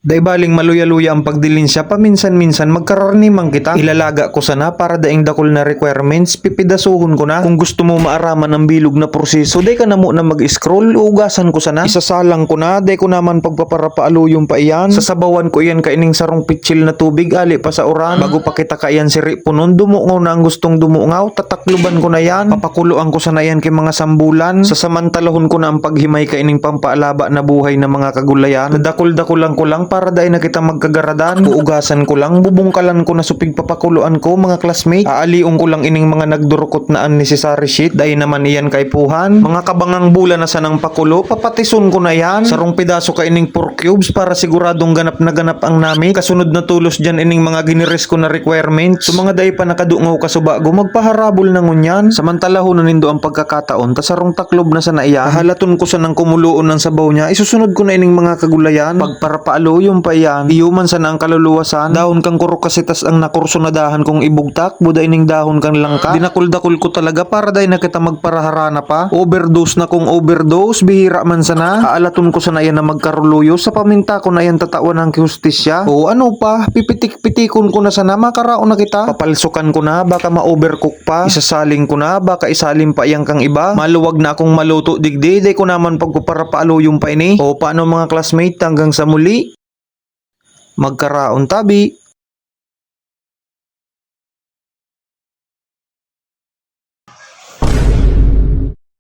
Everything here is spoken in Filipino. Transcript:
Day baling maluya-luya ang pagdilin siya, paminsan-minsan magkararnimang kita. Ilalaga ko sana para daing dakol na requirements, pipidasuhon ko na. Kung gusto mo maaraman ang bilog na proseso, day ka na muna mag-scroll, uugasan ko sana. Isasalang ko na, day ko naman pagpaparapaalo yung pa iyan. Sasabawan ko iyan kaining sarong pitsil na tubig, ali pa sa oran. Bago pa kita kaiyan siri punon, dumungaw na ang gustong dumungaw, tatakluban ko na yan. Papakuloan ko sana yan kay mga sambulan. Sasamantalahon ko na ang paghimay kaining pampaalaba na buhay na mga kagulayan. Nadakol-dakulan ko lang para dahil na kita magkagaradan. Uugasan ko lang, bubungkalan ko na supig papakuluan ko mga classmate. Aaliong ko lang ining mga nagdurukot na unnecessary shit. Dahil naman iyan kay puhan. Mga kabangang bula na sanang pakulo, papatison ko na yan. Sarong pidaso ka ining 4 cubes para siguradong ganap na ganap ang namin. Kasunod na tulos dyan ining mga giniris ko na requirements. So mga day pa nakadungaw kasubago, magpaharabol na ngunyan. Samantalahon na nindo ang pagkakataon, tasarong taklob na sana iya. Halaton ko sa nang kumuloon ng sabaw niya. Isusunod ko na ining mga kagulayan. Pagparapaalo yung pa yan, iyuman sana ang kaluluwasan. Dahon kang kuro kasi tas ang nakursunadahan kong ibugtak, buday ning dahon kang langka. Dinakul-dakul ko talaga para day na kita magparaharana pa. Overdose na kong overdose, bihira man sana. Aalaton ko sana yan na magkaruluyo. Sa paminta ko na yan tatawan ng justisya. O ano pa, pipitik-pitikon ko na sana, makaraon na kita. Papalsukan ko na, baka ma-overcook pa. Isasaling ko na, baka isalim pa iyang kang iba. Maluwag na akong maluto digdi, day ko naman pagpaparapaalo yung pa ini. O paano mga classmate, hanggang sa muli. Magkaraon tabi.